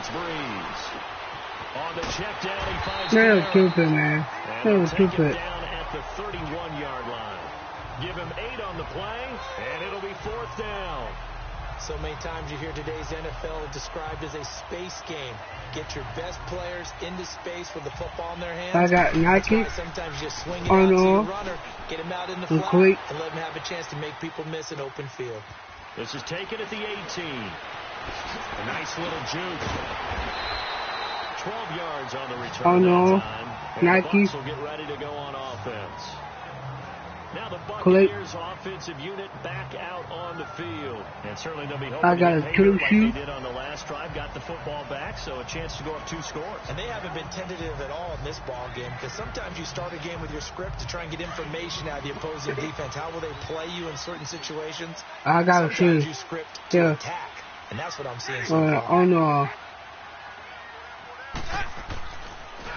It's Breeze. On the check down, he finds That was stupid, man. That was stupid. Down at the 31-yard line. Give him 8 on the play, and it'll be 4th down. So many times you hear today's NFL described as a space game. Get your best players into space with the football in their hands. I got Nike. Sometimes you just swing it out to your runner, get him out in the flat, and let him have a chance to make people miss an open field. This is taken at the 18. A nice little juke. 12 yards on the return that time. And Nike. The Bucs will get ready to go on offense. Now the Buccaneers offensive unit back out on the field. And certainly they'll be hoping to get paid like they did on the last drive. Got the football back, so a chance to go up 2 scores. And they haven't been tentative at all in this ball game, because sometimes you start a game with your script to try and get information out of the opposing defense. How will they play you in certain situations? I got to shoot. You script to attack, and that's what I'm seeing so far. Oh, no.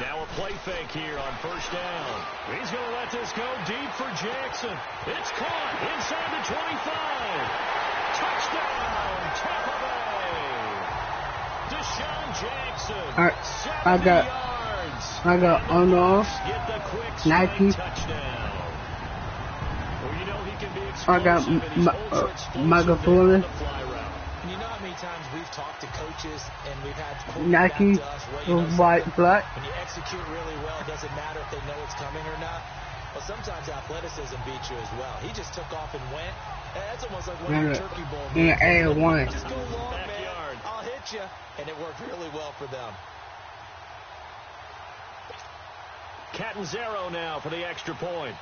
Now a play fake here on 1st down. He's going to let this go deep for Jackson. It's caught inside the 25. Touchdown, Tampa Bay. Deshaun Jackson, 70 yards. Oh no. Get the quick Nike. Touchdown. Well, you know he can be I got Michael You know how many times we've talked to coaches and we've had Nike white black. When you execute really well, it doesn't matter if they know it's coming or not. But sometimes athleticism beats you as well. He just took off and went. That's almost like one of the turkey bowl moves. Just go long, man. I'll hit you. And it worked really well for them. Catanzaro now for the extra point.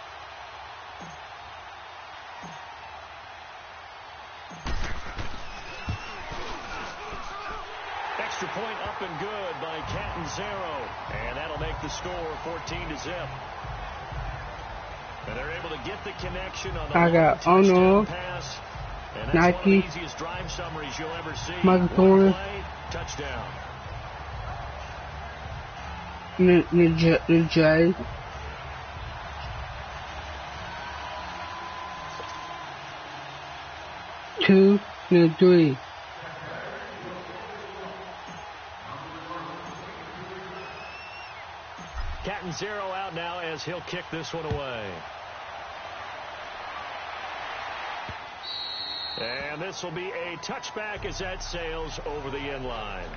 Extra point up and good by Catanzaro. And that'll make the score 14-0. And they're able to get the connection on the touchdown pass. And that's Nike. one of the easiest drive summaries you'll ever see. Michael One play, touchdown. J. Two, 3. Catanzaro out now as he'll kick this one away. And this will be a touchback as that sails over the end line.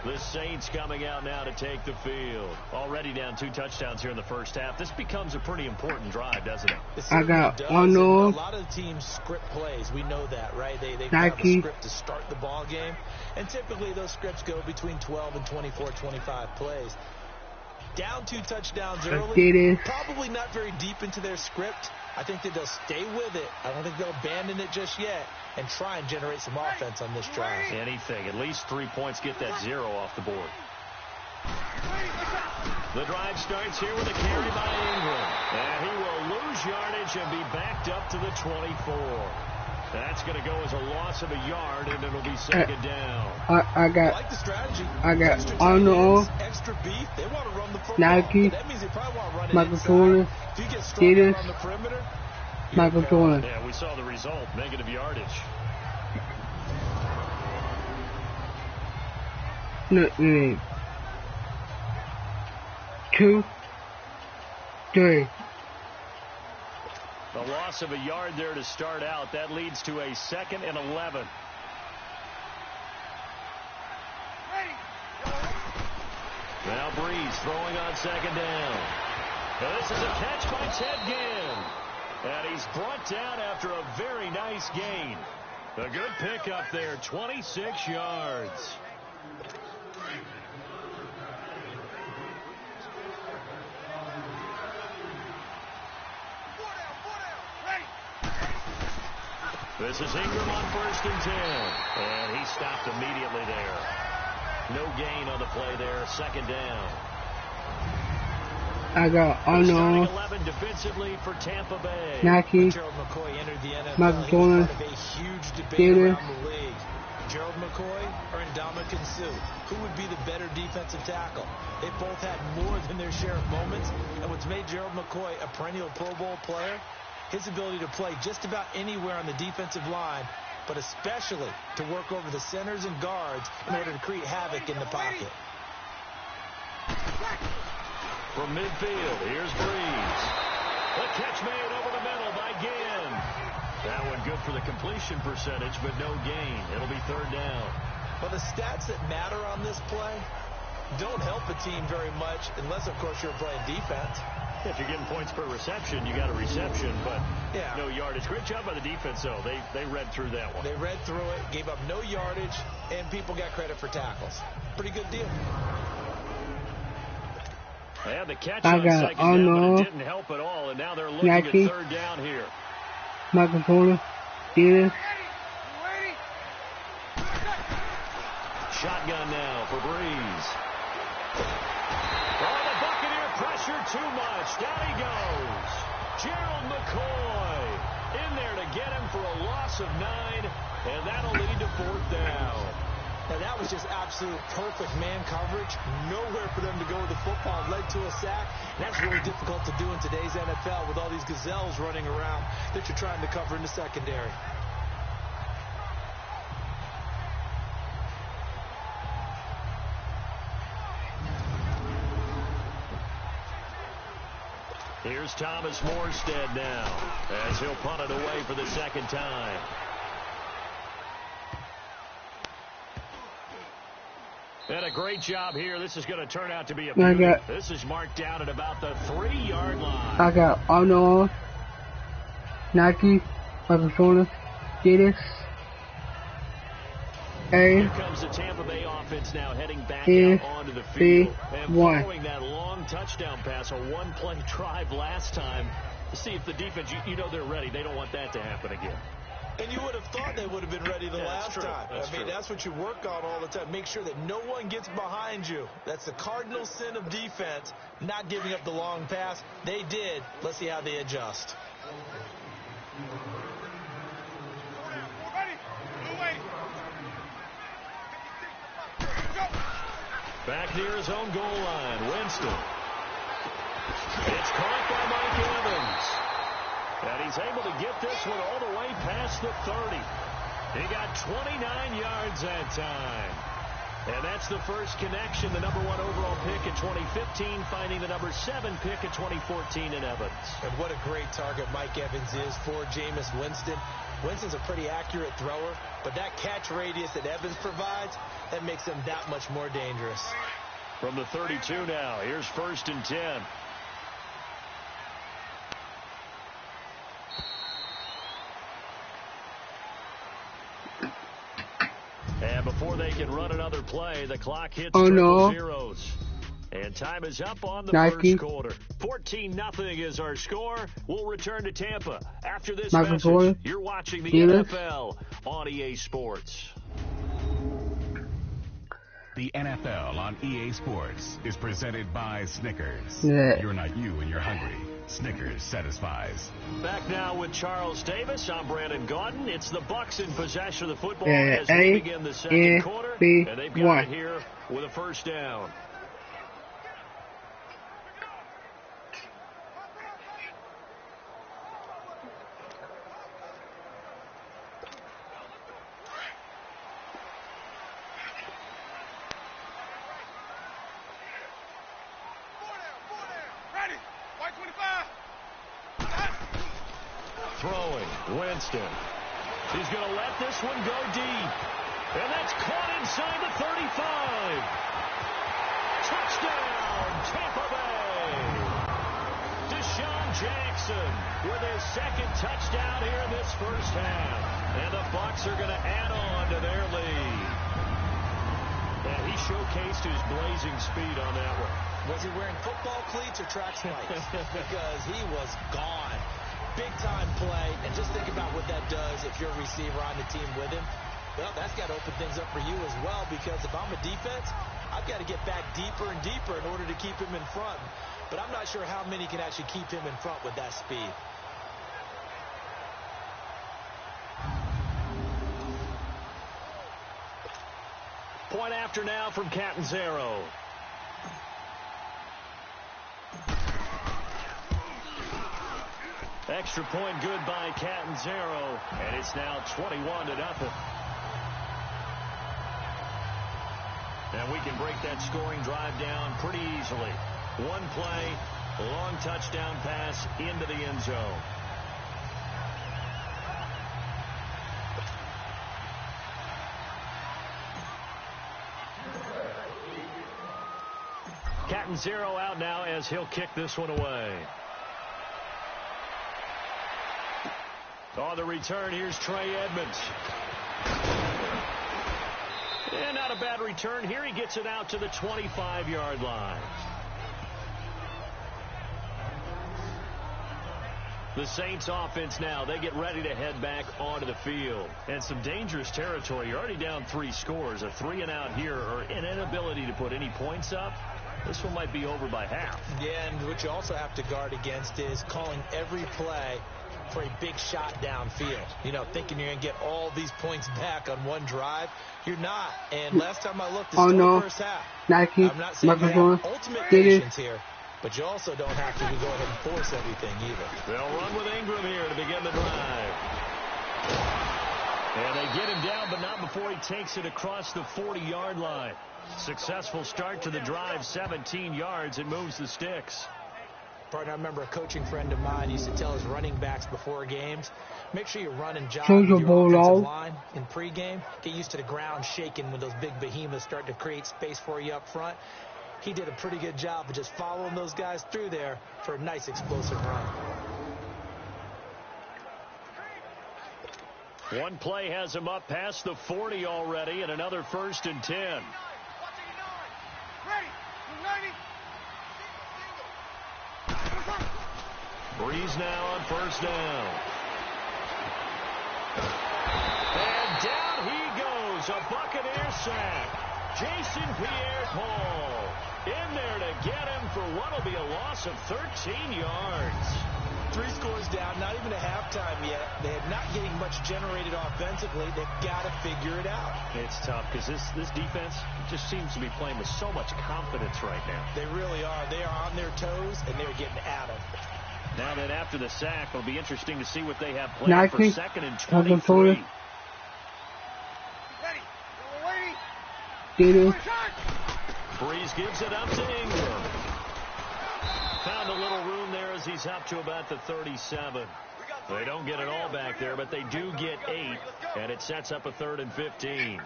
The Saints coming out now to take the field. Already down 2 touchdowns here in the first half. This becomes a pretty important drive, doesn't it? I got a lot of teams script plays. We know that, right? They have a script to start the ball game. And typically those scripts go between 12 and 24, 25 plays. Down 2 touchdowns early. Probably not very deep into their script. I think that they'll stay with it. I don't think they'll abandon it just yet and try and generate some offense on this drive. Anything. At least 3 points. Get that 0 off the board. The drive starts here with a carry by Ingram. And he will lose yardage and be backed up to the 24. That's going to go as a loss of a yard, and it'll be 2nd down. I like the strategy. I got Arnold, extra beef. They want to run the football. Nike, that means they probably want to run it Michael inside. Jordan, If you get strong on the perimeter, Michael Jordan. Yeah, we saw the result. Negative yardage. No, 2, 3. A loss of a yard there to start out. That leads to a 2nd and 11. Now Breeze throwing on 2nd down. Now this is a catch by Ted Ginn. And he's brought down after a very nice gain. A good pickup there, 26 yards. This is Ingram on 1st and 10. And he stopped immediately there. No gain on the play there. 2nd down. I got Arnold, 11 defensively for Tampa Bay. Nike, Gerald McCoy entered the NFL. Michael Jordan, a huge debate around the league. Gerald McCoy or Ndamukong Suh? Who would be the better defensive tackle? They both had more than their share of moments. And what's made Gerald McCoy a perennial Pro Bowl player, his ability to play just about anywhere on the defensive line but especially to work over the centers and guards in order to create havoc in the pocket. From midfield, here's Breeze. The catch made over the middle by Ginn. That one good for the completion percentage, but no gain. It'll be third down. Well, the stats that matter on this play don't help a team very much unless, of course, you're playing defense. If you're getting points per reception, you got a reception, but no yardage. Great job by the defense, though. They read through that one. They read through it, gave up no yardage, and people got credit for tackles. Pretty good deal. They had the catch on second down, but it didn't help at all, and now they're looking at third down here. Michael Porter, Dennis. Shotgun now for Breeze. Oh, the Buccaneer pressure too much. Down he goes. Gerald McCoy in there to get him for a loss of 9, and that'll lead to fourth down. And that was just absolute perfect man coverage. Nowhere for them to go with the football. Led to a sack. And that's really difficult to do in today's NFL with all these gazelles running around that you're trying to cover in the secondary. Here's Thomas Morstead now as he'll punt it away for the second time. And a great job here. This is going to turn out to be a beauty. This is marked down at about the 3-yard line. I got Arnold, Nike, Michael Porter, Dennis. Here comes the Tampa Bay offense now heading back out onto the field. And following that long touchdown pass, a one-play drive last time, to see if the defense, you know they're ready. They don't want that to happen again. And you would have thought they would have been ready the last time. That's what you work on all the time. Make sure that no one gets behind you. That's the cardinal sin of defense, not giving up the long pass. They did. Let's see how they adjust. Back near his own goal line, Winston. It's caught by Mike Evans. And he's able to get this one all the way past the 30. He got 29 yards that time. And that's the first connection, the #1 overall pick in 2015, finding the #7 pick in 2014 in Evans. And what a great target Mike Evans is for Jameis Winston. Winston's a pretty accurate thrower, but that catch radius that Evans provides, that makes him that much more dangerous. From the 32 now, here's 1st and 10. And before they can run another play, the clock hits triple zeros. And time is up on the first quarter. 14-0 is our score. We'll return to Tampa after this message. You're watching the NFL on EA Sports. The NFL on EA Sports is presented by Snickers. Yeah. You're not you when you're hungry. Snickers satisfies. Back now with Charles Davis. I'm Brandon Gaudin. It's the Bucs in possession of the football as we begin the second quarter. And they've got it here with a first down. Throwing, Winston. He's going to let this one go deep. And that's caught inside the 35. Touchdown, Tampa Bay. Deshaun Jackson with his second touchdown here in this first half. And the Bucs are going to add on to their lead. And he showcased his blazing speed on that one. Was he wearing football cleats or track spikes? Because he was gone. Big-time play, and just think about what that does if you're a receiver on the team with him. Well, that's got to open things up for you as well, because if I'm a defense, I've got to get back deeper and deeper in order to keep him in front. But I'm not sure how many can actually keep him in front with that speed. Point after now from Catanzaro. Extra point good by Catanzaro, and it's now 21-0. And we can break that scoring drive down pretty easily. One play, long touchdown pass into the end zone. Catanzaro out now as he'll kick this one away. On the return, here's Trey Edmonds. And not a bad return here. He gets it out to the 25-yard line. The Saints offense now, they get ready to head back onto the field. And some dangerous territory. You're already down 3 scores. A 3-and-out here, or an inability to put any points up. This one might be over by half. Yeah, and what you also have to guard against is calling every play for a big shot downfield. You know, thinking you're going to get all these points back on one drive. You're not. And last time I looked, it's still the first half. Nike, I'm not saying you have ultimate patience here, but you also don't have to go ahead and force everything either. They'll run with Ingram here to begin the drive. And they get him down, but not before he takes it across the 40-yard line. Successful start to the drive, 17 yards. It moves the sticks. Partner, I remember a coaching friend of mine used to tell his running backs before games, make sure you run and jog with your offensive line in pregame. Get used to the ground shaking when those big behemoths start to create space for you up front. He did a pretty good job of just following those guys through there for a nice explosive run. One play has him up past the 40 already, and another 1st and 10. Breeze now on 1st down. And down he goes. A Buccaneer sack. Jason Pierre-Paul in there to get him for what will be a loss of 13 yards. 3 scores down, not even a halftime yet. They're not getting much generated offensively. They've got to figure it out. It's tough because this defense just seems to be playing with so much confidence right now. They really are. They are on their toes, and they're getting at them. Now that after the sack, it'll be interesting to see what they have planned for 2nd and 23. Breeze gives it up to Ingram. Found a little room there as he's up to about the 37. They don't get it all back there, but they do get 8, and it sets up a 3rd and 15.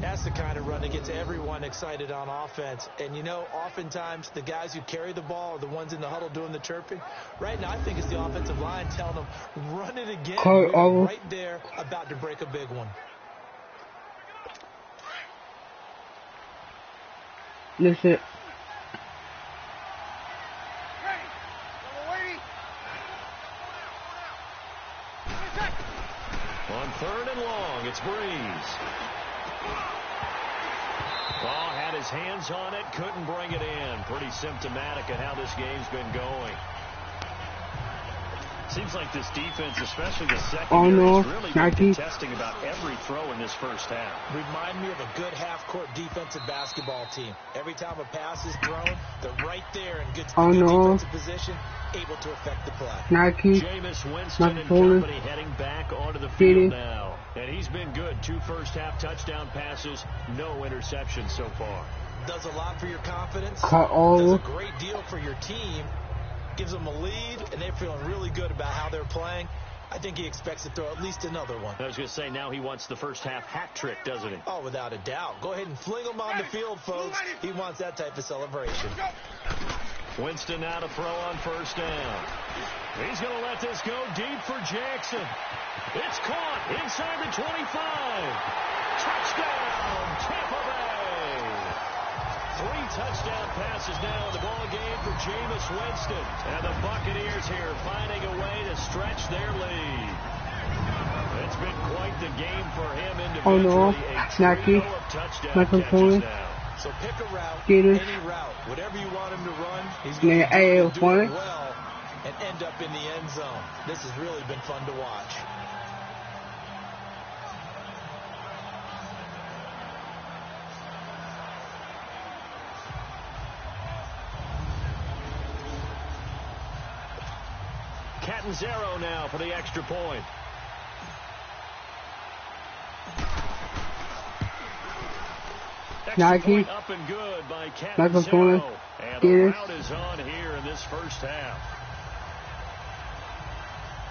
That's the kind of run that gets everyone excited on offense. And, you know, oftentimes the guys who carry the ball are the ones in the huddle doing the chirping. Right now, I think it's the offensive line telling them, run it again. We're right there, about to break a big one. That's it. On 3rd and long, it's Breeze. Ball had his hands on it, couldn't bring it in. Pretty symptomatic of how this game's been going. Seems like this defense, especially the secondary, is really been contesting about every throw in this first half. Remind me of a good half-court defensive basketball team. Every time a pass is thrown, they're right there in good defensive position, able to affect the play. Jameis Winston and company heading back onto the field now. And he's been good. 2 first-half touchdown passes, no interceptions so far. Does a lot for your confidence. Does a great deal for your team. Gives them a lead, and they're feeling really good about how they're playing. I think he expects to throw at least another one. I was going to say, now he wants the first-half hat trick, doesn't he? Oh, without a doubt. Go ahead and fling him on the field, folks. He wants that type of celebration. Winston now to throw on 1st down. He's going to let this go deep for Jackson. It's caught inside the 25. Touchdown, Tampa Bay. 3 touchdown passes now in the ball game for Jameis Winston. And the Buccaneers here finding a way to stretch their lead. It's been quite the game for him individually. A trio of touchdown catches now. So pick a route, any route, whatever you want him to run, he's going to do it well and end up in the end zone. This has really been fun to watch. Catanzaro now for the extra point. Extra point up and good by Catanzaro. And the route is on here in this first half.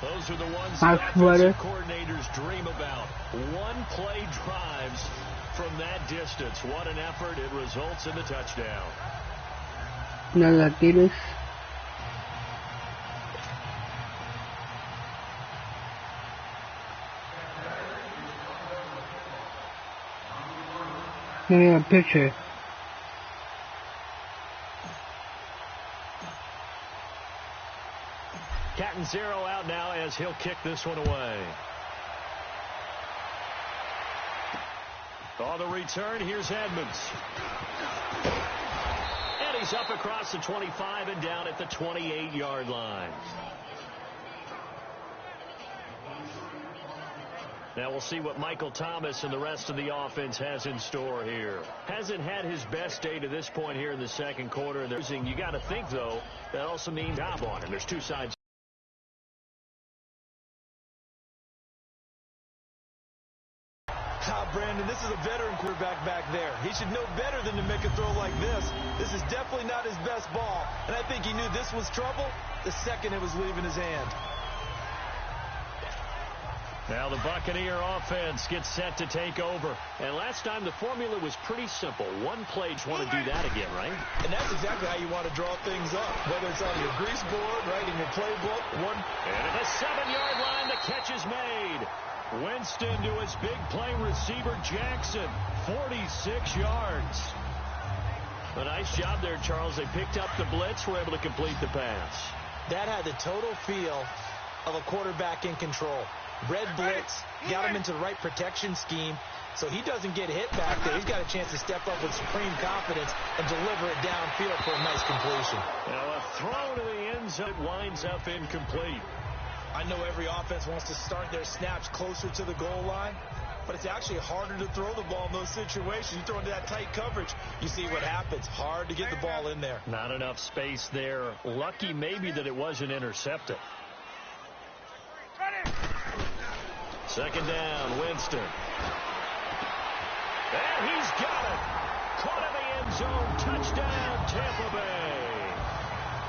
Those are the ones the offensive coordinators dream about. One-play drives from that distance. What an effort. It results in the touchdown. No Latinos. Give me a picture. Catanzaro out now as he'll kick this one away. On the return, here's Edmonds. And he's up across the 25 and down at the 28-yard line. Now we'll see what Michael Thomas and the rest of the offense has in store here. Hasn't had his best day to this point here in the second quarter. And you got to think, though, that also means job on him. There's two sides. Brandon, this is a veteran quarterback back there. He should know better than to make a throw like this. This is definitely not his best ball. And I think he knew this was trouble the second it was leaving his hand. Now the Buccaneer offense gets set to take over. And last time the formula was pretty simple. One play, just want to do that again, right? And that's exactly how you want to draw things up. Whether it's on your grease board, right, in your playbook. And at the 7-yard line, the catch is made. Winston to his big play receiver, Jackson. 46 yards. A nice job there, Charles. They picked up the blitz, were able to complete the pass. That had the total feel of a quarterback in control. Red blitz, got him into the right protection scheme, so he doesn't get hit back there. He's got a chance to step up with supreme confidence and deliver it downfield for a nice completion. Now a throw to the end zone winds up incomplete. I know every offense wants to start their snaps closer to the goal line, but it's actually harder to throw the ball in those situations. You throw into that tight coverage, you see what happens. Hard to get the ball in there. Not enough space there. Lucky maybe that it wasn't intercepted. Second down, Winston. And he's got it. Caught in the end zone. Touchdown, Tampa Bay.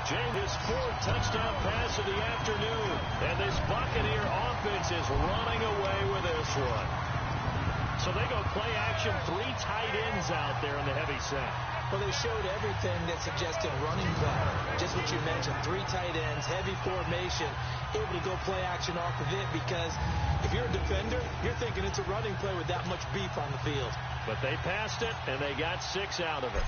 James' fourth touchdown pass of the afternoon. And this Buccaneer offense is running away with this one. So they go play action, 3 tight ends out there in the heavy set. Well, they showed everything that suggested running play. Just what you mentioned, 3 tight ends, heavy formation, able to go play action off of it because if you're a defender, you're thinking it's a running play with that much beef on the field. But they passed it, and they got 6 out of it.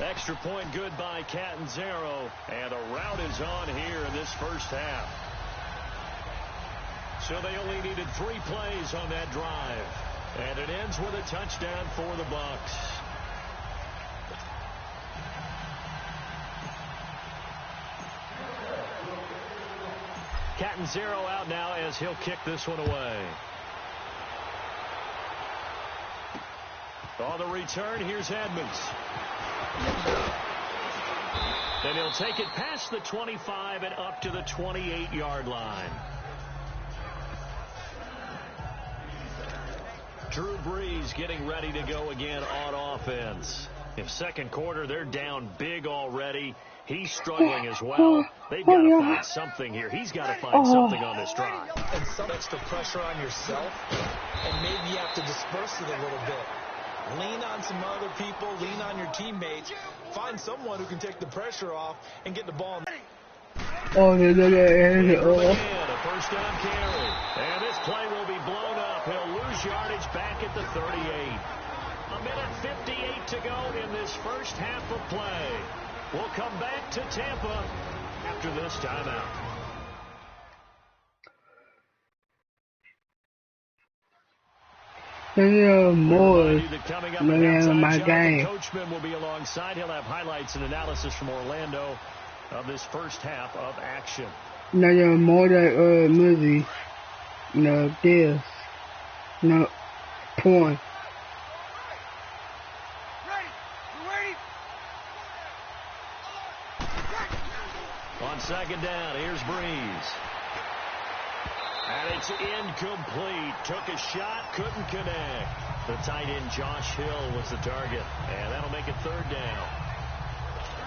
Extra point good by Catanzaro, and a route is on here in this first half. So they only needed 3 plays on that drive, and it ends with a touchdown for the Bucs. Catanzaro out now as he'll kick this one away. On the return, here's Edmonds. And he'll take it past the 25 and up to the 28-yard line. Drew Brees getting ready to go again on offense. In second quarter, they're down big already. He's struggling as well. They've got to find something here. He's got to find something on this drive. And some extra pressure on yourself, and maybe you have to disperse it a little bit. Lean on some other people. Lean on your teammates. Find someone who can take the pressure off and get the ball. Oh, a first down carry. And this play will be blown up. He'll lose yardage back at the 38. A minute 58 to go in this first half of play. We'll come back to Tampa after this timeout. More my game. Coachman will be alongside. He'll have highlights and analysis from Orlando of this first half of action. No, more movies. No, this. No, porn. second down. Here's Breeze. And it's incomplete. Took a shot, couldn't connect. The tight end Josh Hill was the target. And that'll make it third down.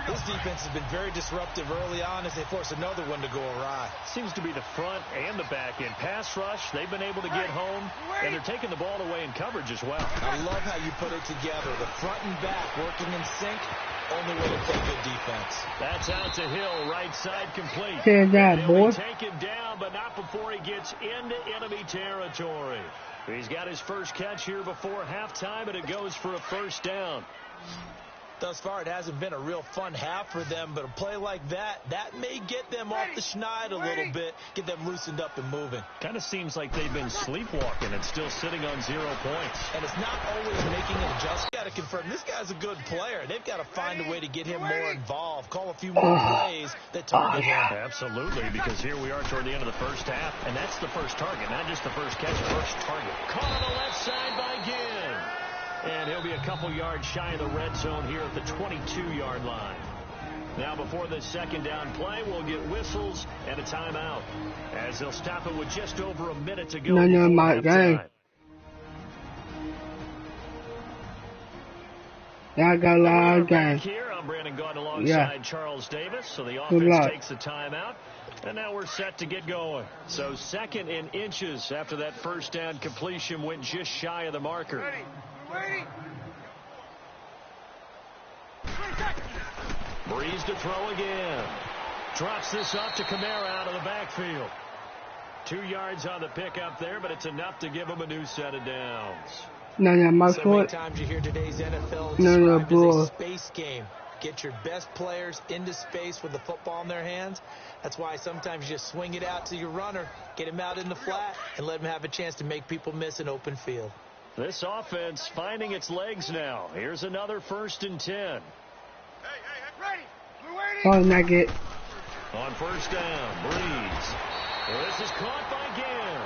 This defense has been very disruptive early on as they force another one to go awry. Seems to be the front and the back end. Pass rush, they've been able to get home, and they're taking the ball away in coverage as well. I love how you put it together. The front and back working in sync. Only way to play good defense. That's out to Hill, right side complete. Take that, boy. Take him down, but not before he gets into enemy territory. He's got his first catch here before halftime, and it goes for a first down. Thus far, it hasn't been a real fun half for them, but a play like that may get them off the schneid a little bit, get them loosened up and moving. Kind of seems like they've been sleepwalking and still sitting on 0 points. And it's not always making an adjustment. Got to confirm this guy's a good player. They've got to find a way to get him more involved, call a few more plays that target him. Absolutely, because here we are toward the end of the first half, and that's the first target, not just the first catch, first target. Caught on the left side by Ginn. And he'll be a couple yards shy of the red zone here at the 22-yard line. Now, before the second down play, we'll get whistles and a timeout, as they'll stop it with just over a minute to go. No, my game. I got a lot of games. Here, I'm Brandon Gaunt alongside Charles Davis. So the offense takes a timeout. And now we're set to get going. So 2nd and inches after that first down completion went just shy of the marker. Breeze to throw again. Drops this up to Kamara out of the backfield. 2 yards on the pickup there, but it's enough to give him a new set of downs. My so many times you hear today's NFL described as a space game. Get your best players into space with the football in their hands. That's why sometimes you just swing it out to your runner, get him out in the flat, and let him have a chance to make people miss an open field. This offense finding its legs now. Here's another 1st and 10. Hey, ready. We're waiting. Oh, nugget. On first down, Breeze. Well, this is caught by Ginn.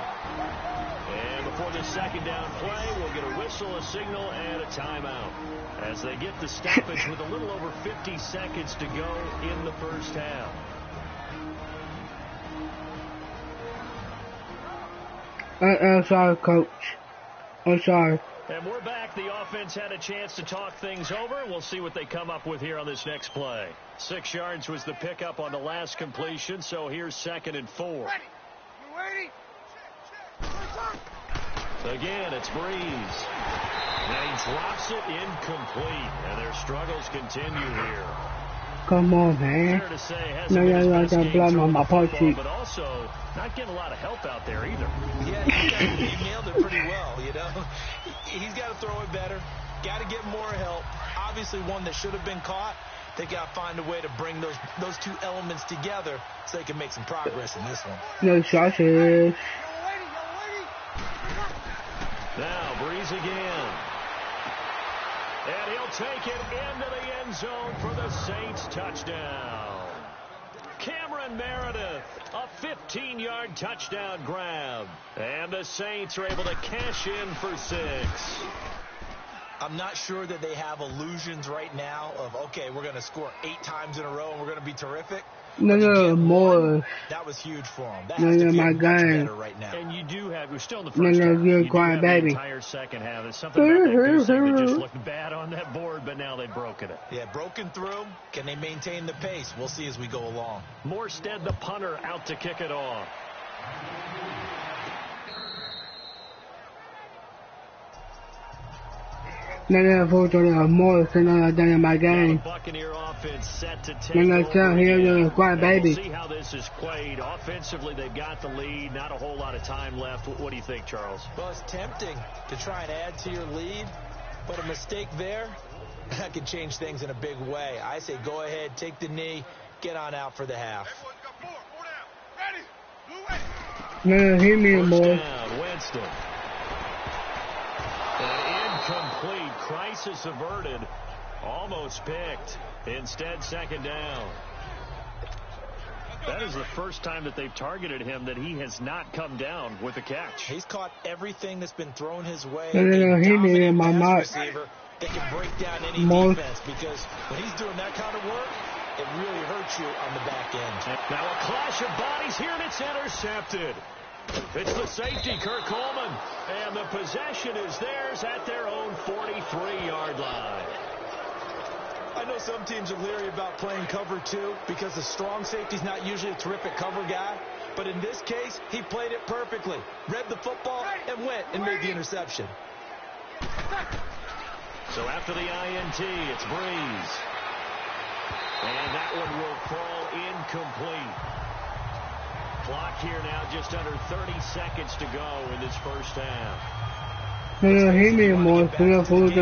And before the second down play, we'll get a whistle, a signal, and a timeout, as they get the stoppage with a little over 50 seconds to go in the first half. Sorry, Coach. I'm sorry. And we're back. The offense had a chance to talk things over. We'll see what they come up with here on this next play. 6 yards was the pickup on the last completion, so here's 2nd and 4. We're waiting. Again, it's Breeze. And he drops it incomplete, and their struggles continue here. Come on, man. Fair to say, hasn't been his best game throwing the football, but also not getting a lot of help out there either. Yeah, he nailed it pretty well, you know. He's got to throw it better, got to get more help. Obviously, one that should have been caught. They got to find a way to bring those two elements together so they can make some progress in this one. No sausage. Now, Breeze again. And he'll take it into the end zone for the Saints touchdown. Cameron Meredith, a 15-yard touchdown grab. And the Saints are able to cash in for 6. I'm not sure that they have illusions right now of, okay, we're going to score 8 times in a row and we're going to be terrific. No, more. That was huge for them. That has to feel much better right now. And you do have, we're still in the first half. You're quiet, baby. The entire second half. There's something about that goose egg that just looked bad on that board, but now they've broken it. Yeah, broken through. Can they maintain the pace? We'll see as we go along. Morstead, the punter, out to kick it off. More than my game. Buccaneer offense set to take baby. See how this is played. Offensively, they've got the lead. Not a whole lot of time left. What do you think, Charles? Well, it's tempting to try and add to your lead, but a mistake there, that could change things in a big way. I say go ahead, take the knee, get on out for the half. No, hit me, boy. Winston. Incomplete. Crisis averted. Almost picked. Instead, second down. That is the first time that they've targeted him that he has not come down with a catch. He's caught everything that's been thrown his way. Hit me in my mouth. Receiver that can break down any defense, because when he's doing that kind of work, it really hurts you on the back end. Now a clash of bodies here, and it's intercepted. It's the safety, Kurt Coleman. And the possession is theirs at their own 43-yard line. I know some teams are leery about playing cover 2 because the strong safety's not usually a terrific cover guy. But in this case, he played it perfectly. Read the football and went and made the interception. So after the INT, it's Breeze. And that one will fall incomplete. Clock here now just under 30 seconds to go in this first half. Hit me more. Hit me. Kind of throws you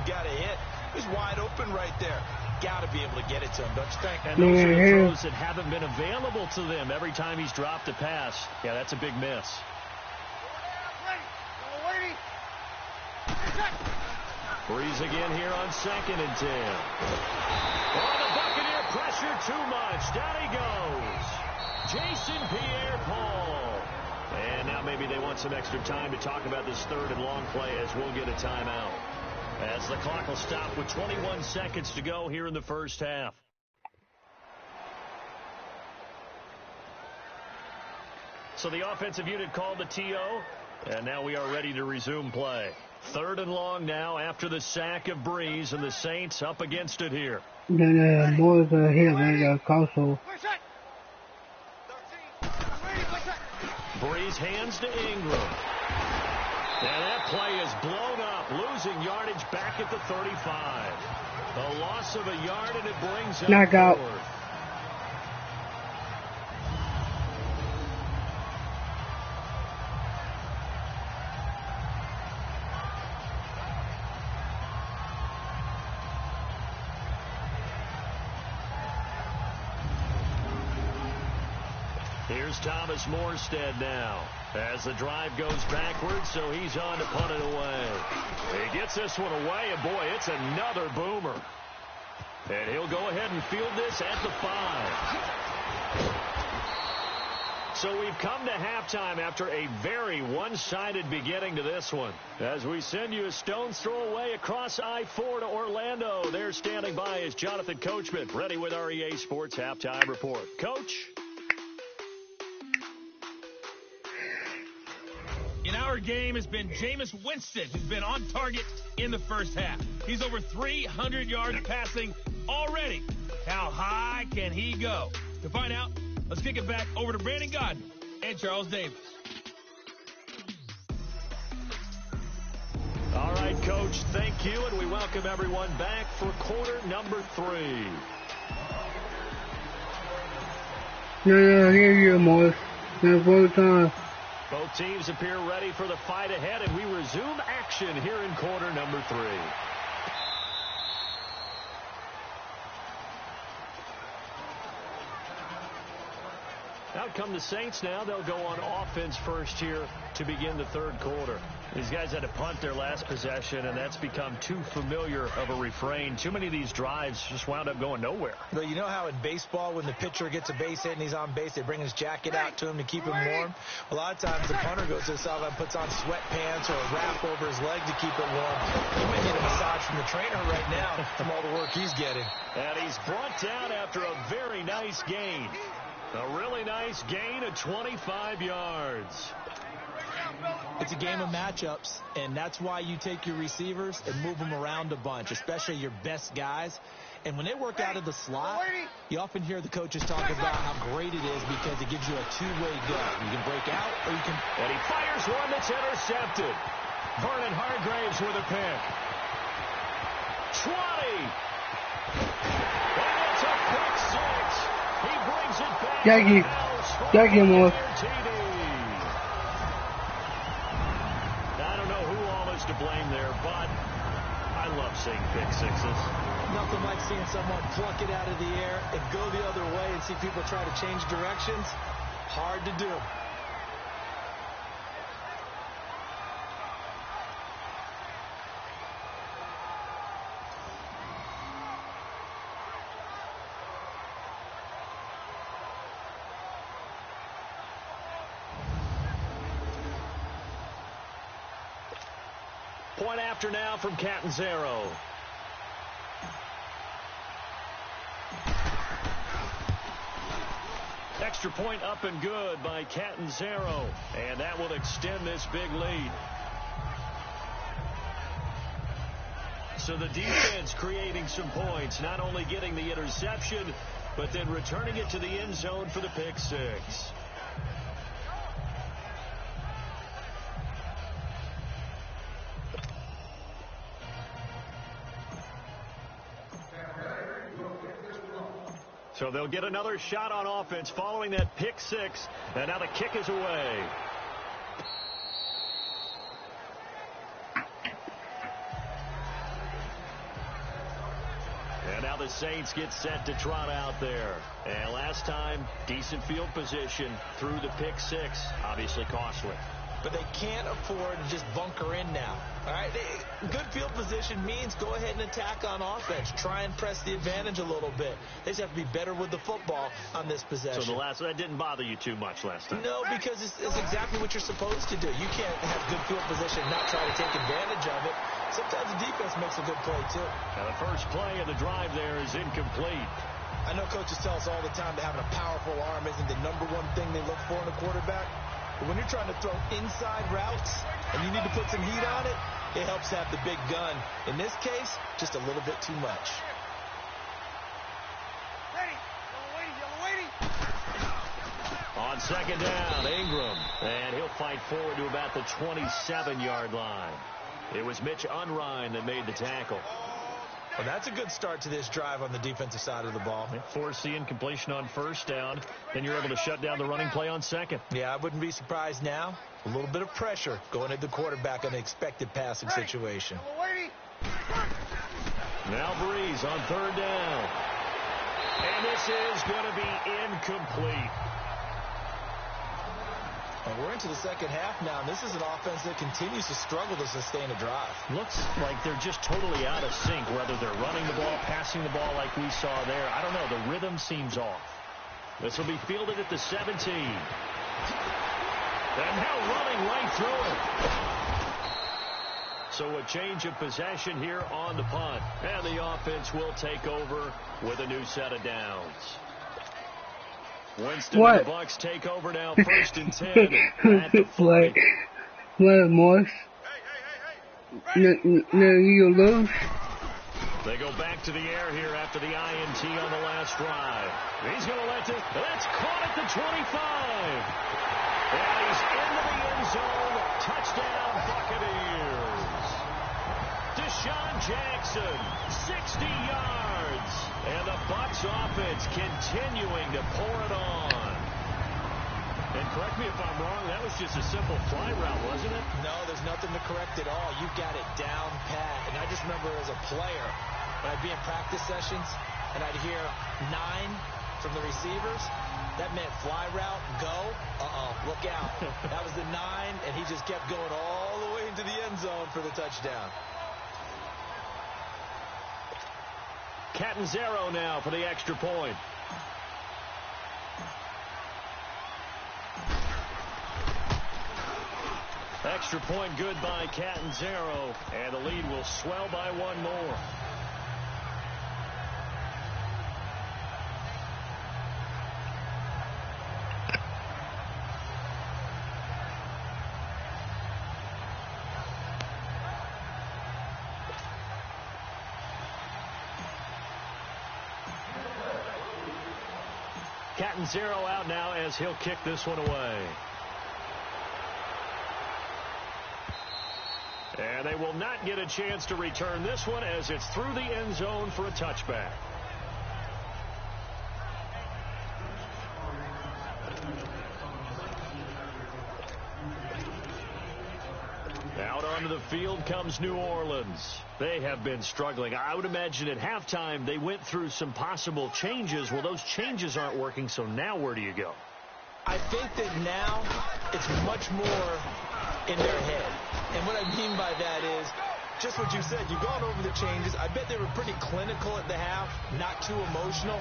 got to hit. He's wide open right there. Got to be able to get it to him, don't you think? And those are the throws that haven't been available to them every time he's dropped a pass. Yeah, that's a big miss. Breeze again here on 2nd and 10. Oh, the Buccaneer pressure too much. Down he goes. Jason Pierre-Paul. And now maybe they want some extra time to talk about this 3rd and long play as we'll get a timeout. As the clock will stop with 21 seconds to go here in the first half. So the offensive unit called the TO, and now we are ready to resume play. 3rd and long now after the sack of Breeze, and the Saints up against it here. The boys are here, man. Console. Breeze hands to Ingram. And that play is blown up, losing yardage back at the 35. A loss of a yard, and it brings up knockout. 4th. Here's Thomas Morstead now as the drive goes backwards, so he's on to punt it away. He gets this one away, and boy, it's another boomer. And he'll go ahead and field this at the 5. So we've come to halftime after a very one-sided beginning to this one. As we send you a stone's throw away across I-4 to Orlando. There standing by is Jonathan Coachman, ready with our EA Sports Halftime Report. Coach? In our game has been Jameis Winston, who's been on target in the first half. He's over 300 yards passing already. How high can he go? To find out, let's kick it back over to Brandon Godden and Charles Davis. All right, Coach, thank you, and we welcome everyone back for quarter number 3. Yeah, here you more. That's all the time. Both teams appear ready for the fight ahead, and we resume action here in quarter number 3. Out come the Saints now. They'll go on offense first here to begin the 3rd quarter. These guys had to punt their last possession, and that's become too familiar of a refrain. Too many of these drives just wound up going nowhere. But you know how in baseball, when the pitcher gets a base hit and he's on base, they bring his jacket out to him to keep him warm? A lot of times the punter goes to the sideline, puts on sweatpants or a wrap over his leg to keep it warm. He might need a massage from the trainer right now from all the work he's getting. And he's brought down after a very nice gain. A really nice gain of 25 yards. It's a game of matchups, and that's why you take your receivers and move them around a bunch, especially your best guys. And when they work out of the slot, you often hear the coaches talk about how great it is because it gives you a two-way go. You can break out or you can... And he fires one that's intercepted. Vernon Hargraves with a pick. 20. And it's a pick 6. He brings it back. Jackie more. I don't know who all is to blame there, but I love seeing pick 6s. Nothing like seeing someone pluck it out of the air and go the other way and see people try to change directions. Hard to do. Point after now from Catanzaro. Extra point up and good by Catanzaro. And that will extend this big lead. So the defense creating some points, not only getting the interception, but then returning it to the end zone for the pick six. So they'll get another shot on offense following that pick six. And now the kick is away. And now the Saints get set to trot out there. And last time, decent field position through the pick six. Obviously costly. But they can't afford to just bunker in now. All right, good field position means go ahead and attack on offense. Try and press the advantage a little bit. They just have to be better with the football on this possession. So that didn't bother you too much last time? No, because it's exactly what you're supposed to do. You can't have good field position and not try to take advantage of it. Sometimes the defense makes a good play, too. Now the first play of the drive there is incomplete. I know coaches tell us all the time that having a powerful arm isn't the #1 thing they look for in a quarterback. But when you're trying to throw inside routes and you need to put some heat on it, it helps have the big gun. In this case, just a little bit too much. On second down, Ingram. And he'll fight forward to about the 27-yard line. It was Mitch Unrein that made the tackle. Well, that's a good start to this drive on the defensive side of the ball. They force the incompletion on first down. Then you're able to shut down the running play on second. Yeah, I wouldn't be surprised now. A little bit of pressure going at the quarterback in an expected passing situation. Now Breeze on third down. And this is going to be incomplete. Well, we're into the second half now, and this is an offense that continues to struggle to sustain a drive. Looks like they're just totally out of sync, whether they're running the ball, passing the ball like we saw there. I don't know. The rhythm seems off. This will be fielded at the 17. And now running right through it. So a change of possession here on the punt. And the offense will take over with a new set of downs. Winston and the Bucks take over now, 1st and 10 at the 40. What, Morris? No, you lose? They go back to the air here after the INT on the last drive. He's going to let it. That's caught at the 25. And he's into the end zone. Touchdown, Buccaneers. Deshaun Jackson, 60 yards. And the Bucs offense continuing to pour it on. And correct me if I'm wrong, that was just a simple fly route, wasn't it? No, there's nothing to correct at all. You've got it down pat. And I just remember as a player, when I'd be in practice sessions and I'd hear 9 from the receivers, that meant fly route, go, look out. That was the 9, and he just kept going all the way into the end zone for the touchdown. Catanzaro now for the extra point. Extra point good by Catanzaro, and the lead will swell by 1 more. Catanzaro out now as he'll kick this one away. And they will not get a chance to return this one as it's through the end zone for a touchback. Out onto the field comes New Orleans. They have been struggling. I would imagine at halftime they went through some possible changes. Well, those changes aren't working, so now where do you go? I think that now it's much more in their head. And what I mean by that is just what you said. You've gone over the changes. I bet they were pretty clinical at the half, not too emotional.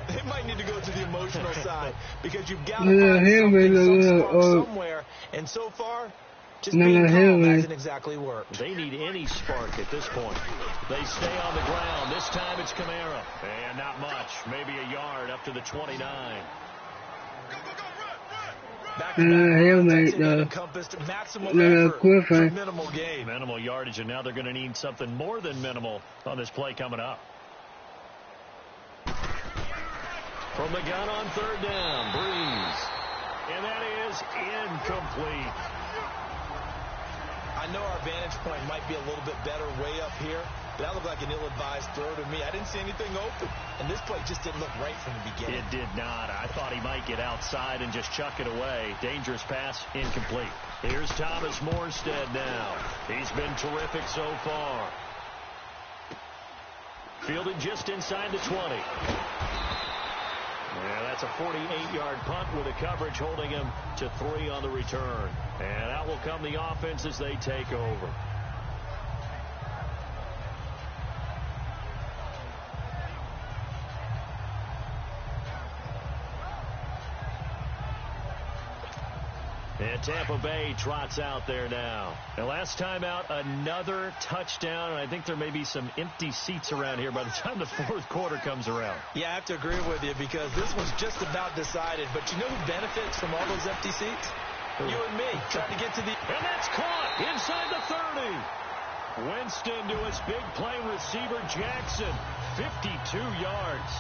They might need to go to the emotional side because you've got to find something, some spark somewhere. And so far, just being calm hasn't exactly worked. They need any spark at this point. They stay on the ground. This time it's Kamara. And not much. Maybe a yard up to the 29. He'll make the Griffin. Minimal gain. Minimal yardage, and now they're going to need something more than minimal on this play coming up. From the gun on third down, Breeze. And that is incomplete. I know our vantage point might be a little bit better way up here, but that looked like an ill-advised throw to me. I didn't see anything open, and this play just didn't look right from the beginning. It did not. I thought he might get outside and just chuck it away. Dangerous pass, incomplete. Here's Thomas Morstead now. He's been terrific so far. Fielded just inside the 20. Yeah, that's a 48-yard punt with a coverage holding him to 3 on the return. And out will come the offense as they take over. And Tampa Bay trots out there now. And last time out, another touchdown. And I think there may be some empty seats around here by the time the fourth quarter comes around. Yeah, I have to agree with you because this one's just about decided. But you know who benefits from all those empty seats? You and me, trying to get to the... And that's caught inside the 30. Winston to his big play receiver, Jackson. 52 yards.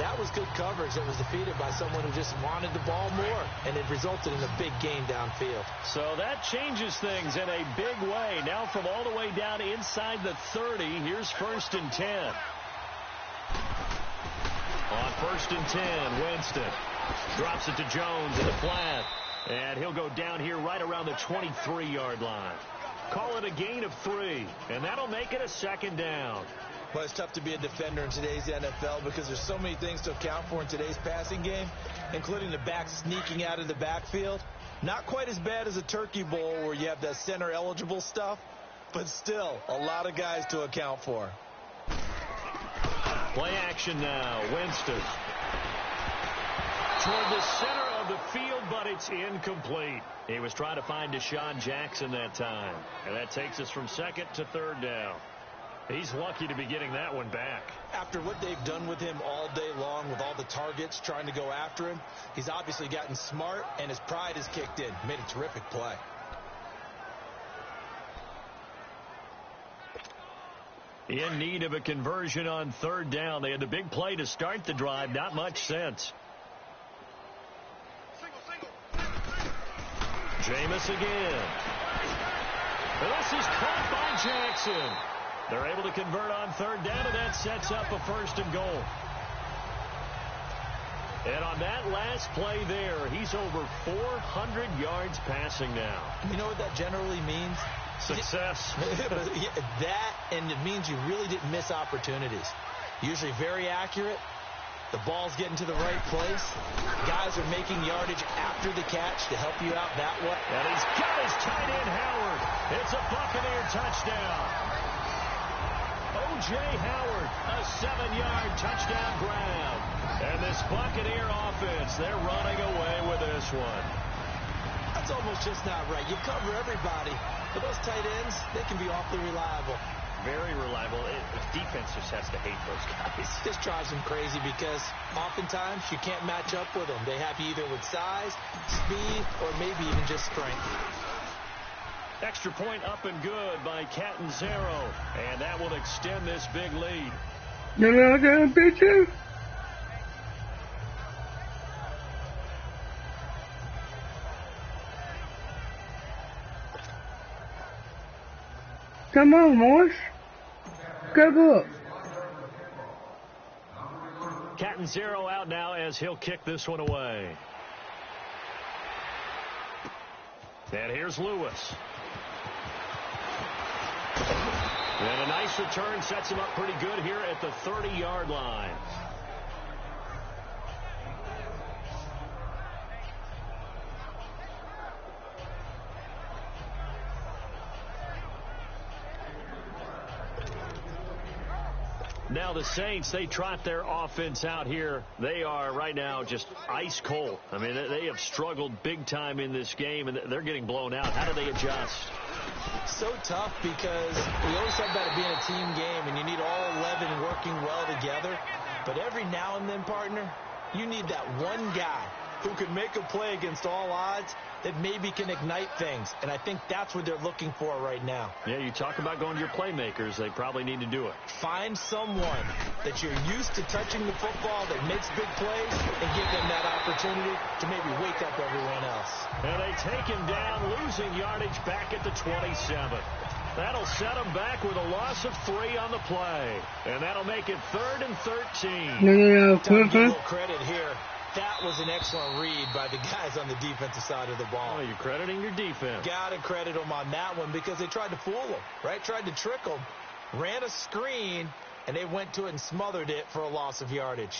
That was good coverage that was defeated by someone who just wanted the ball more, and it resulted in a big gain downfield. So that changes things in a big way. Now from all the way down inside the 30, here's 1st and 10. On 1st and 10, Winston drops it to Jones in the flat, and he'll go down here right around the 23-yard line. Call it a gain of 3, and that'll make it a 2nd down. Well, it's tough to be a defender in today's NFL because there's so many things to account for in today's passing game, including the back sneaking out of the backfield. Not quite as bad as a turkey bowl where you have that center-eligible stuff, but still a lot of guys to account for. Play action now. Winston. Toward the center of the field, but it's incomplete. He was trying to find Deshaun Jackson that time. And that takes us from 2nd to 3rd down. He's lucky to be getting that one back. After what they've done with him all day long with all the targets trying to go after him, he's obviously gotten smart and his pride has kicked in. Made a terrific play. In need of a conversion on 3rd down. They had the big play to start the drive. Not much sense. Jameis again. This is caught by Jackson. They're able to convert on 3rd down, and that sets up a 1st and goal. And on that last play there, he's over 400 yards passing now. You know what that generally means? Success. That, and it means you really didn't miss opportunities. Usually very accurate. The ball's getting to the right place. Guys are making yardage after the catch to help you out that way. And he's got his tight end, Howard. It's a Buccaneer touchdown. O.J. Howard, a 7-yard touchdown grab. And this Buccaneer offense, they're running away with this one. That's almost just not right. You cover everybody, but those tight ends, they can be awfully reliable. Very reliable. Defense just has to hate those guys. This drives them crazy because oftentimes you can't match up with them. They have you either with size, speed, or maybe even just strength. Extra point up and good by Catanzaro. And that will extend this big lead. Come on, Morse. Go up. Catanzaro out now as he'll kick this one away. And here's Lewis. And a nice return sets him up pretty good here at the 30-yard line. Now the Saints, they trot their offense out here. They are right now just ice cold. I mean, they have struggled big time in this game, and they're getting blown out. How do they adjust? So tough because we always talk about it being a team game, and you need all 11 working well together. But every now and then, partner, you need that one guy who can make a play against all odds that maybe can ignite things. And I think that's what they're looking for right now. Yeah, you talk about going to your playmakers. They probably need to do it. Find someone that you're used to touching the football that makes big plays and give them that opportunity to maybe wake up everyone else. And they take him down, losing yardage back at the 27. That'll set him back with a loss of 3 on the play. And that'll make it 3rd and 13. No, Time to give a little credit here. That was an excellent read by the guys on the defensive side of the ball. Oh, you're crediting your defense. Got to credit them on that one because they tried to fool them, right? Tried to trick them, ran a screen, and they went to it and smothered it for a loss of yardage.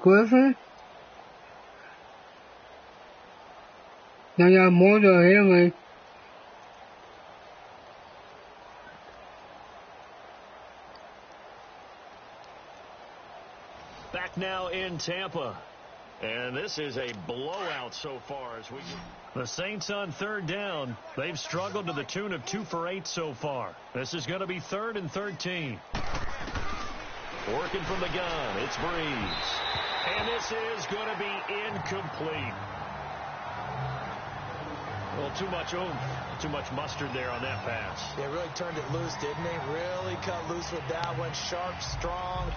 Griffin? Now you have more to Haley. Back now in Tampa. And this is a blowout so far as we... The Saints on 3rd down. They've struggled to the tune of 2 for 8 so far. This is going to be 3rd and 13. Working from the gun, it's Breeze. And this is going to be incomplete. Well, too much oomph, too much mustard there on that pass. They really turned it loose, didn't they? Really cut loose with that one. Sharp, strong.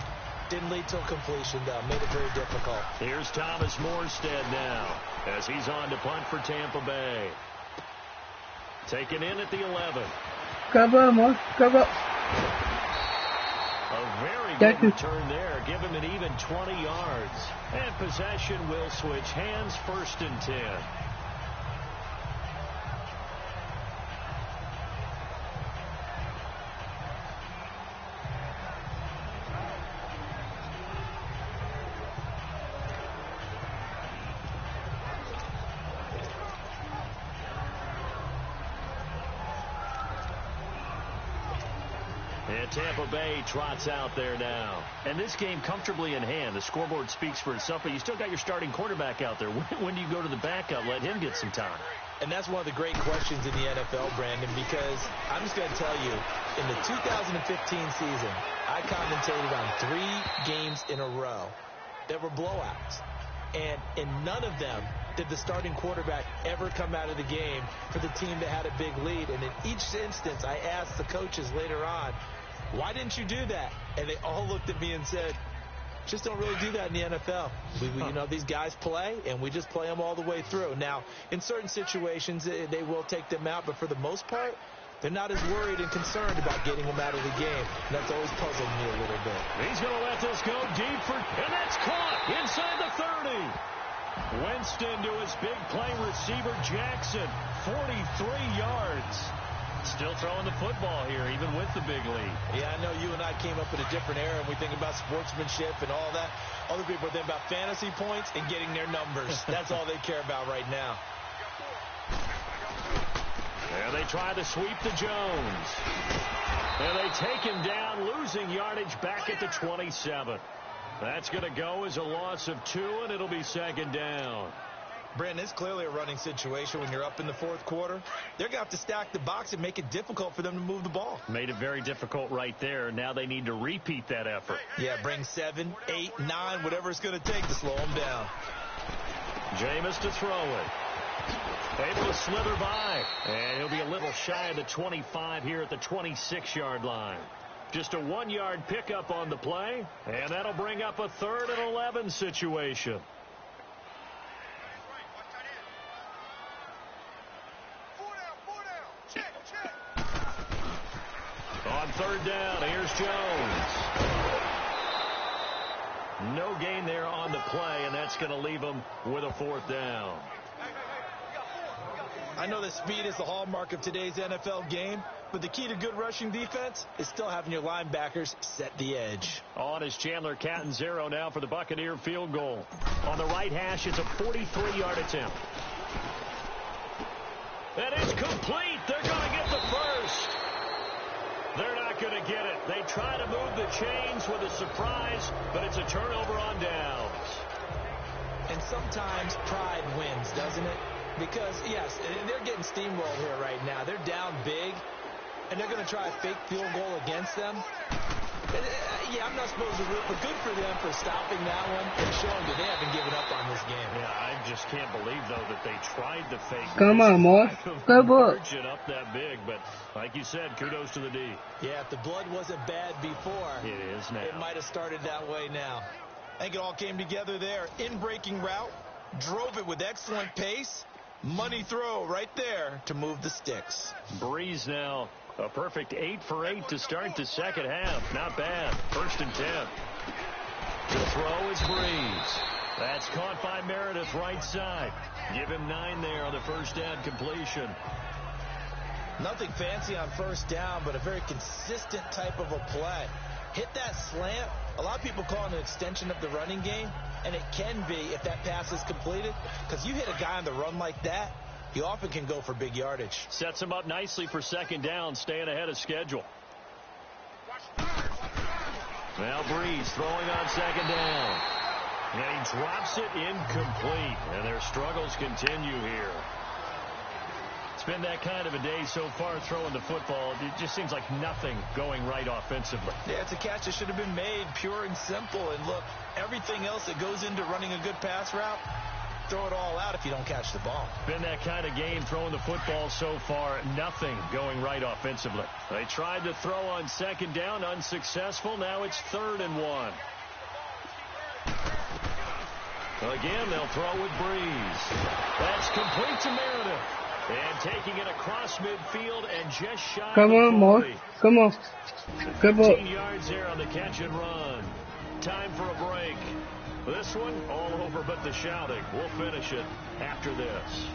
Didn't lead to a completion, though. Made it very difficult. Here's Thomas Morstead now as he's on to punt for Tampa Bay. Taken in at the 11. Cover, Morse, cover. A very good return there. Give him an even 20 yards. And possession will switch hands, 1st and 10. And Tampa Bay trots out there now. And this game comfortably in hand. The scoreboard speaks for itself, but you still got your starting quarterback out there. When do you go to the backup, let him get some time? And that's one of the great questions in the NFL, Brandon, because I'm just going to tell you, in the 2015 season, I commentated on 3 games in a row that were blowouts. And in none of them did the starting quarterback ever come out of the game for the team that had a big lead. And in each instance, I asked the coaches later on, why didn't you do that? And they all looked at me and said, just don't really do that in the NFL. You know, these guys play, and we just play them all the way through. Now, in certain situations, they will take them out, but for the most part, they're not as worried and concerned about getting them out of the game. And that's always puzzled me a little bit. He's going to let this go deep and that's caught inside the 30. Winston to his big play receiver, Jackson, 43 yards. Still throwing the football here, even with the big lead. Yeah, I know you and I came up in a different era, and we think about sportsmanship and all that. Other people think about fantasy points and getting their numbers. That's all they care about right now. And they try to sweep to Jones. And they take him down, losing yardage back at the 27. That's going to go as a loss of 2, and it'll be 2nd down. Brandon, it's clearly a running situation when you're up in the 4th quarter. They're going to have to stack the box and make it difficult for them to move the ball. Made it very difficult right there. Now they need to repeat that effort. Yeah, bring 7, 8, 9, whatever it's going to take to slow them down. Jameis to throw it. Able to slither by. And he'll be a little shy of the 25 here at the 26-yard line. Just a 1-yard pickup on the play. And that'll bring up a 3rd and 11 situation. On 3rd down, here's Jones. No gain there on the play, and that's going to leave him with a 4th down. I know that speed is the hallmark of today's NFL game, but the key to good rushing defense is still having your linebackers set the edge. On is Chandler Catanzaro now for the Buccaneer field goal. On the right hash, it's a 43-yard attempt. And it's complete. They're going to get the first. They're not going to get it. They try to move the chains with a surprise, but it's a turnover on downs. And sometimes pride wins, doesn't it? Because, yes, they're getting steamrolled here right now. They're down big, and they're going to try a fake field goal against them. Yeah, I'm not supposed to root, but good for them for stopping that one and showing that they haven't given up on this game. Yeah, I just can't believe, though, that they tried the fake. Come on, Morse. Go book. Up that big, but like you said, kudos to the D. Yeah, if the blood wasn't bad before, it is now. It might have started that way now. I think it all came together there. In-breaking route, drove it with excellent pace. Money throw right there to move the sticks. Breeze now. A perfect 8 for 8 to start the second half. Not bad. 1st and 10. The throw is Breeze. That's caught by Meredith right side. Give him 9 there on the first down completion. Nothing fancy on first down, but a very consistent type of a play. Hit that slant. A lot of people call it an extension of the running game, and it can be if that pass is completed, because you hit a guy on the run like that, you often can go for big yardage. Sets him up nicely for second down, staying ahead of schedule. Now Breeze throwing on second down. And he drops it incomplete, and their struggles continue here. It's been that kind of a day so far throwing the football. It just seems like nothing going right offensively. Yeah, it's a catch that should have been made, pure and simple. And look, everything else that goes into running a good pass route, throw it all out if you don't catch the ball. Been that kind of game throwing the football so far. Nothing going right offensively. They tried to throw on second down, unsuccessful. Now it's 3rd and 1. Again, they'll throw with Breeze. That's complete to Meredith. And taking it across midfield and just shy. Come on, more. Come on. Come on. 15 yards there on the catch and run. Time for a break. This one all over but the shouting. We'll finish it after this.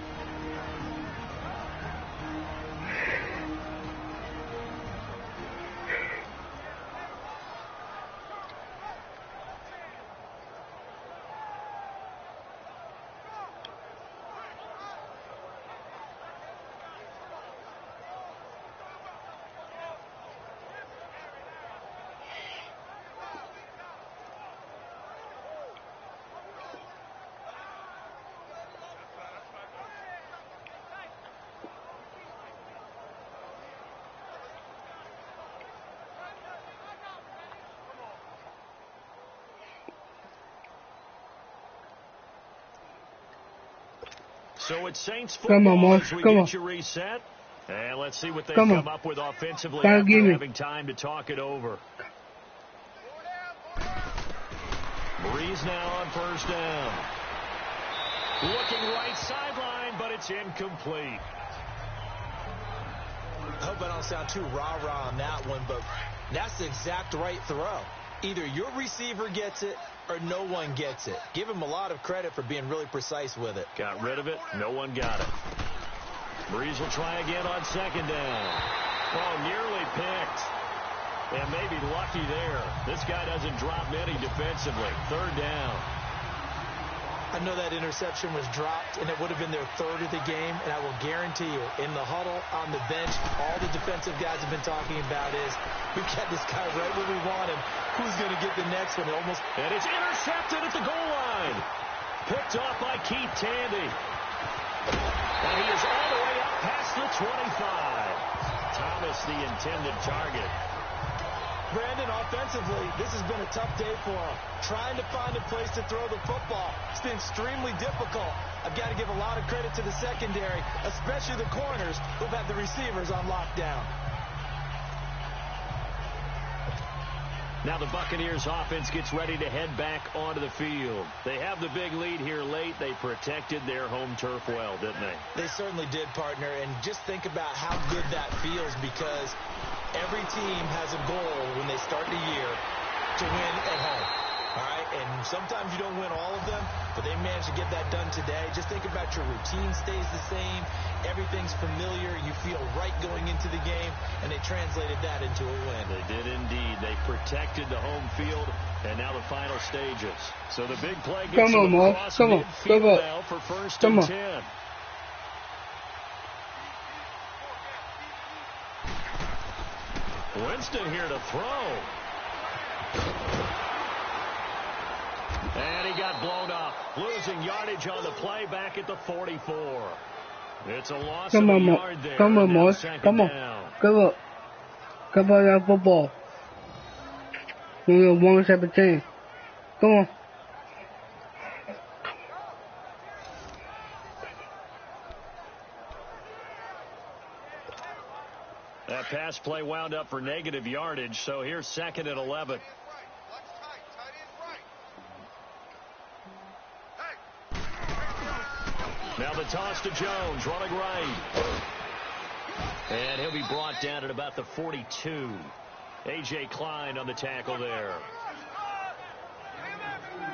So it's Saints football as we get you reset. And let's see what they come up with offensively after having time to talk it over. Breeze now on first down. Looking right sideline, but it's incomplete. I hope I don't sound too rah-rah on that one, but that's the exact right throw. Either your receiver gets it or no one gets it. Give him a lot of credit for being really precise with it. Got rid of it. No one got it. Breeze will try again on second down. Oh, nearly picked. And maybe lucky there. This guy doesn't drop many defensively. 3rd down. I know that interception was dropped, and it would have been their 3rd of the game, and I will guarantee you, in the huddle, on the bench, all the defensive guys have been talking about is, we've got this guy right where we want him. Who's going to get the next one? And it's intercepted at the goal line. Picked off by Keith Tandy. And he is all the way up past the 25. Thomas, the intended target. Brandon, offensively, this has been a tough day for him. Trying to find a place to throw the football. It's been extremely difficult. I've got to give a lot of credit to the secondary, especially the corners who've had the receivers on lockdown. Now the Buccaneers offense gets ready to head back onto the field. They have the big lead here late. They protected their home turf well, didn't they? They certainly did, partner. And just think about how good that feels, because every team has a goal when they start the year to win at home. All right, and sometimes you don't win all of them, but they managed to get that done today. Just think about your routine stays the same. Everything's familiar. You feel right going into the game, and they translated that into a win. They did indeed. They protected the home field, and now the final stages. So the big play gets them across midfield now for 1st and 10. Winston here to throw. And he got blown up, losing yardage on the play back at the 44. It's a loss Come of on, a yard there. come on, Now Morse. second Come on. down. Come on. Come on, that football. We're 117. Come on. That pass play wound up for negative yardage, so here's second and 11. Now the toss to Jones, running right. And he'll be brought down at about the 42. A.J. Klein on the tackle there.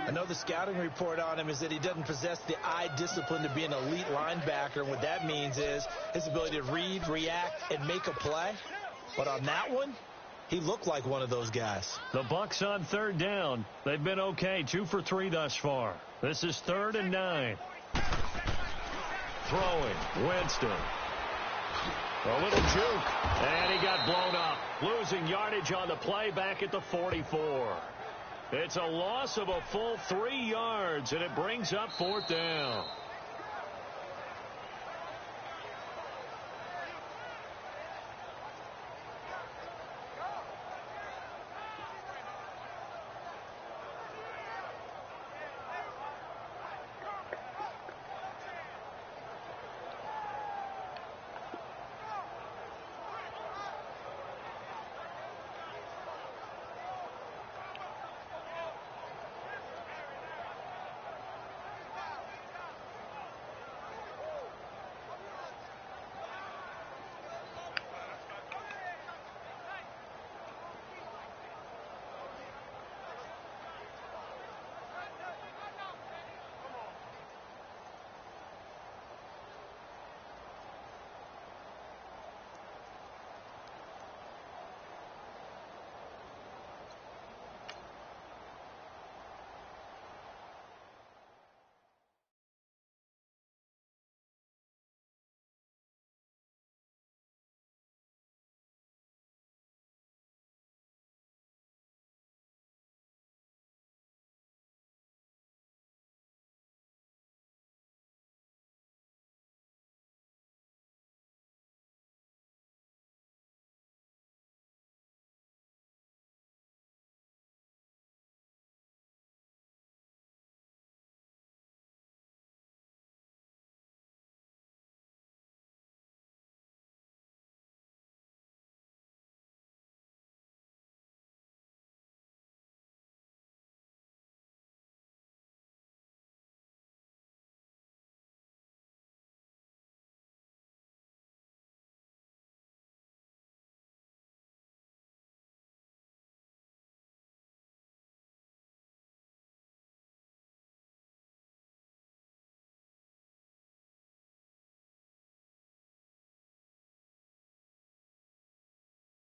I know the scouting report on him is that he doesn't possess the eye discipline to be an elite linebacker. And what that means is his ability to read, react, and make a play. But on that one, he looked like one of those guys. The Bucs on third down. They've been okay, 2 for 3 thus far. This is 3rd and 9. Throwing, Winston. A little juke, and he got blown up. Losing yardage on the play back at the 44. It's a loss of a full 3 yards, and it brings up 4th down.